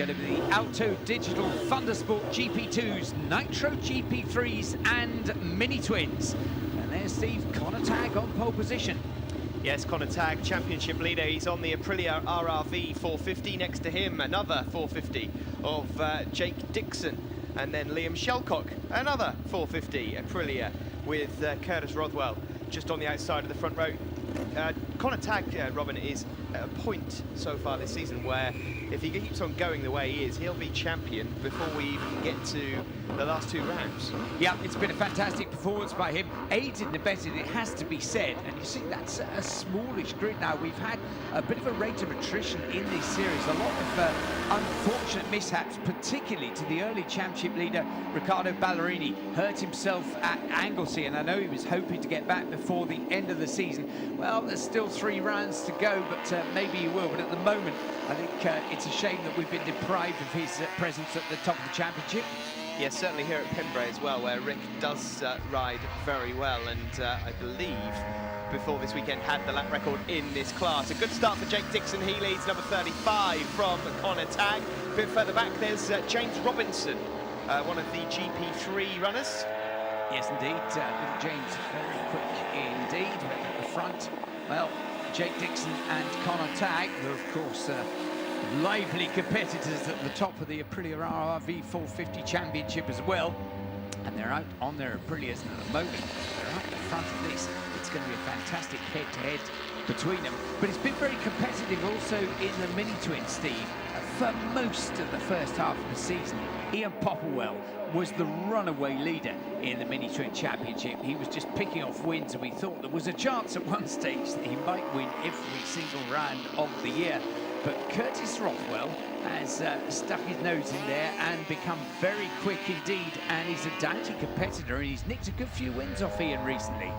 going to be the Alto Digital Thundersport GP2s, Nitro GP3s and Mini Twins. And there's Steve, Connor Tagg on pole position. Yes, Connor Tagg, championship leader. He's on the Aprilia RRV 450. Next to him, another 450 of Jake Dixon. And then Liam Shelcock, another 450 Aprilia with Curtis Rothwell just on the outside of the front row. Connor Tagg, Robin, is at a point so far this season where if he keeps on going the way he is, he'll be champion before we even get to the last two rounds. Yeah, it's been a fantastic performance by him. Aided and abetted, it has to be said. And you see, that's a smallish grid now. We've had a bit of a rate of attrition in this series. A lot of unfortunate mishaps, particularly to the early championship leader, Riccardo Ballerini. Hurt himself at Anglesey, and I know he was hoping to get back before the end of the season. Well, there's still 3 rounds to go, but maybe he will. But at the moment, I think it's a shame that we've been deprived of his presence at the top of the championship. Yes, certainly here at Pembrey as well, where Rick does ride very well, and I believe before this weekend had the lap record in this class. A good start for Jake Dixon. He leads number 35 from Connor Tagg. A bit further back, there's James Robinson, one of the GP3 runners. Yes, indeed. Little James, very quick indeed. At the front, well, Jake Dixon and Connor Tagg, who are, of course, lively competitors at the top of the Aprilia RRV 450 Championship as well. And they're out on their Aprilias at the moment. They're out the front of this. It's going to be a fantastic head-to-head between them. But it's been very competitive also in the Mini Twin, Steve. For most of the first half of the season, Ian Popplewell was the runaway leader in the Mini Twin Championship. He was just picking off wins, and we thought there was a chance at one stage that he might win every single round of the year. But Curtis Rothwell has stuck his nose in there and become very quick indeed, and he's a doughty competitor, and he's nicked a good few wins off Ian recently.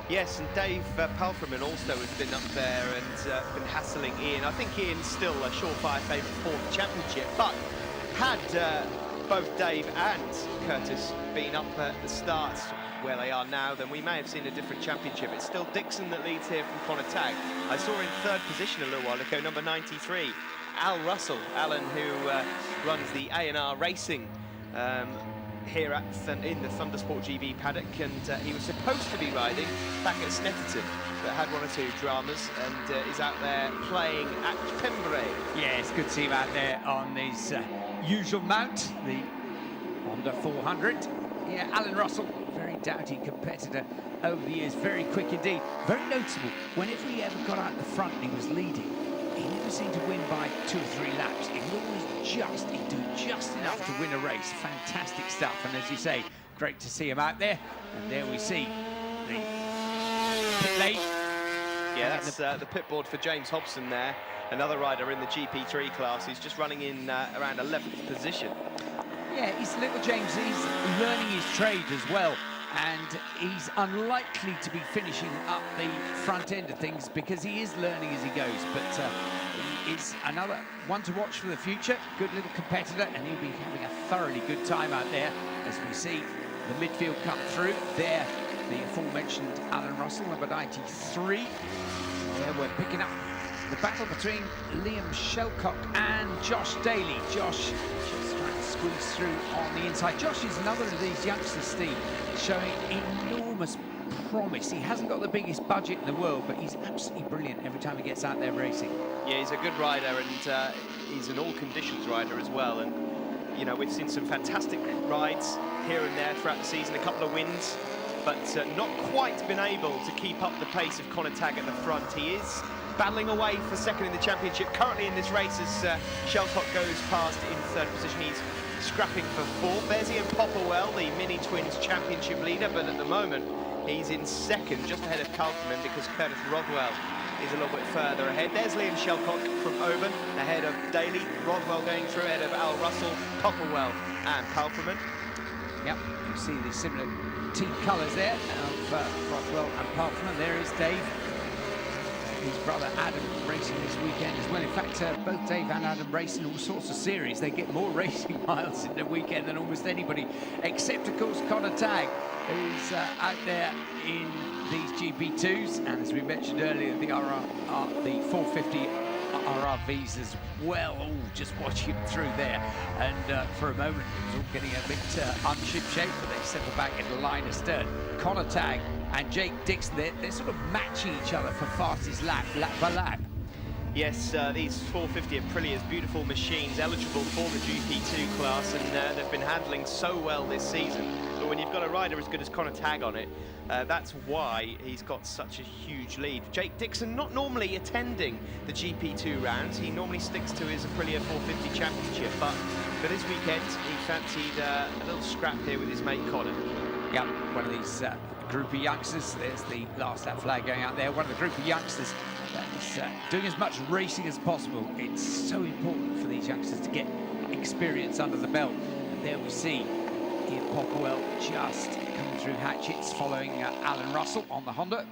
Yes, and Dave Palfreman also has been up there and been hassling Ian. I think Ian's still a surefire favourite for the championship, but had both Dave and Curtis been up at the start where they are now, then we may have seen a different championship. It's still Dixon that leads here from Connor Tagg. I saw in 3rd position a little while ago, number 93, Al Russell. Alan, who runs the A&R Racing here in the Thundersport GB paddock, and he was supposed to be riding back at Snetterton, but had 1 or 2 dramas and is out there playing at Pembrey. Yeah, it's good to see him out there on his usual mount, the Honda 400. Yeah, Alan Russell, very doughty competitor over the years, very quick indeed. Very noticeable, whenever he ever got out the front and he was leading, he never seemed to win by 2 or 3 laps. He would always he'd do just enough to win a race. Fantastic stuff, and as you say, great to see him out there. And there we see the pit lane. Yeah, that's the pit board for James Hobson there, another rider in the GP3 class. He's just running in around 11th position. Yeah, he's little James, he's learning his trade as well, and he's unlikely to be finishing up the front end of things because he is learning as he goes, but he is another one to watch for the future. Good little competitor, and he'll be having a thoroughly good time out there as we see the midfield come through. There, the aforementioned Alan Russell, number 93. There we're picking up the battle between Liam Shelcock and Josh Daly. Josh just trying to squeeze through on the inside. Josh is another of these youngsters, Steve, showing enormous promise. He hasn't got the biggest budget in the world, but he's absolutely brilliant every time he gets out there racing. Yeah, he's a good rider, and he's an all-conditions rider as well. And, you know, we've seen some fantastic rides here and there throughout the season, a couple of wins, but not quite been able to keep up the pace of Connor Tagg at the front. He is battling away for 2nd in the championship currently in this race as Shelcock goes past in 3rd position. He's scrapping for 4th. There's Ian Popplewell, the Mini Twins championship leader, but at the moment he's in 2nd, just ahead of Kalkman, because Curtis Rothwell is a little bit further ahead. There's Liam Shelcock from Oban, ahead of Daly. Rothwell going through ahead of Al Russell, Popplewell and Palfreman. Yep, you see the similar team colours there of Rothwell and Palfreman. There is Dave, his brother Adam, racing this weekend as well. In fact, both Dave and Adam race in all sorts of series. They get more racing miles in the weekend than almost anybody, except, of course, Connor Tagg, who's out there in these GP2s. And as we mentioned earlier, the 450 RRVs as well, all just watching him through there. And for a moment, it was all getting a bit unship shape, but they settle back in the line astern. Connor Tagg and Jake Dixon, they're sort of matching each other for fastest lap by lap. Yes, these 450 Aprilia's beautiful machines, eligible for the GP2 class, and they've been handling so well this season. But when you've got a rider as good as Connor Tagg on it, that's why he's got such a huge lead. Jake Dixon not normally attending the GP2 rounds. He normally sticks to his Aprilia 450 championship, but for this weekend, he fancied a little scrap here with his mate Connor. Yep, one of these group of youngsters. There's the last lap flag going out there. One of the group of youngsters that is doing as much racing as possible. It's so important for these youngsters to get experience under the belt. And there we see Ian Popplewell just coming through hatchets, following Alan Russell on the Honda.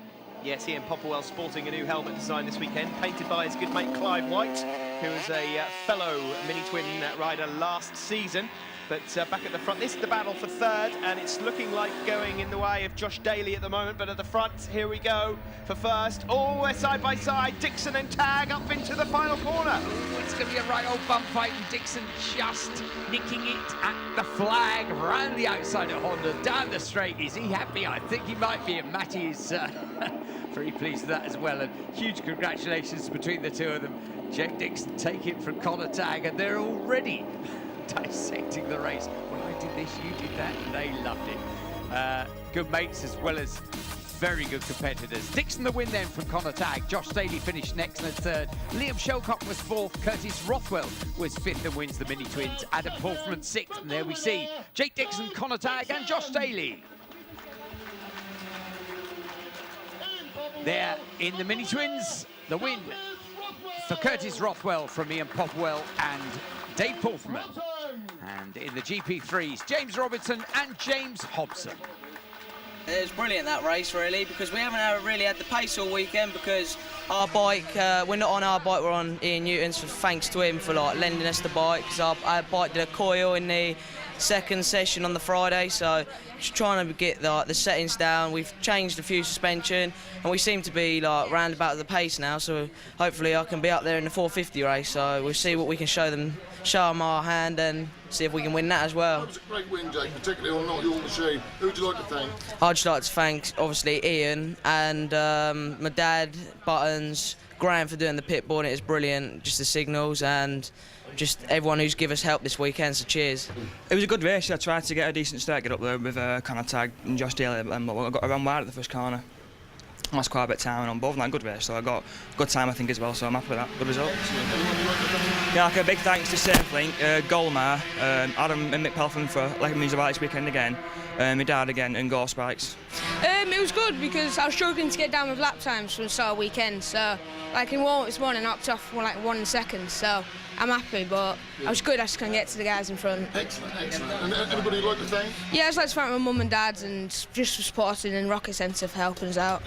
Yes, Ian Popplewell sporting a new helmet design this weekend, painted by his good mate Clive White, who was a fellow mini-twin rider last season. But back at the front, this is the battle for third, and it's looking like going in the way of Josh Daly at the moment, but at the front, here we go for first. Oh, we're side by side, Dixon and Tagg up into the final corner. Ooh, it's going to be a right old bum fight, and Dixon just nicking it at the flag, round the outside of Honda, down the straight. Is he happy? I think he might be, and Matty is very pleased with that as well, and huge congratulations between the two of them. Jake Dixon taking it from Connor Tagg, and they're already dissecting the race. Well, I did this, you did that, and they loved it. Good mates as well as very good competitors. Dixon the win then from Connor Tagg. Josh Daly finished next and third. Liam Shelcock was fourth. Curtis Rothwell was fifth and wins the mini-twins. Adam Paulfman sixth. And there we see Jake Dixon, Connor Tagg and Josh Daly. There in the mini-twins, the win for Curtis Rothwell from Ian Popplewell and Dave Paulfman. And in the GP3s, James Robinson and James Hobson. It was brilliant, that race, really, because we haven't really had the pace all weekend, because our bike, we're not on our bike, we're on Ian Newton's, so thanks to him for lending us the bike, because our bike did a coil in the second session on the Friday, so just trying to get the settings down. We've changed a few suspension, and we seem to be round about the pace now, so hopefully I can be up there in the 450 race, so we'll see what we can show them our hand and see if we can win that as well. That was a great win, Jake, particularly on Not Your Machine. Who would you like to thank? I'd just like to thank, obviously, Ian and my dad, Buttons, Graham for doing the pit board. It was brilliant, just the signals, and just everyone who's given us help this weekend, so cheers. It was a good race. I tried to get a decent start, get up there with Connor Tagg and Josh Daly, and I got around wide at the first corner. Lost quite a bit of time on both, and that good race, so I got good time, I think, as well, so I'm happy with that. Good result. Yeah, like a big thanks to SafeLink, Golmar, Adam and Mick Pelfin for letting me about this weekend again, my dad again, and Gore Spikes. It was good because I was struggling to get down with lap times from the start of the weekend, so in warm-up this morning I knocked off 1 second, so I'm happy, but I was good, I just couldn't get to the guys in front. Excellent, excellent. And anybody you'd like to thank? Yeah, I'd like to thank my mum and dad and just for supporting and Rocket Centre for helping us out.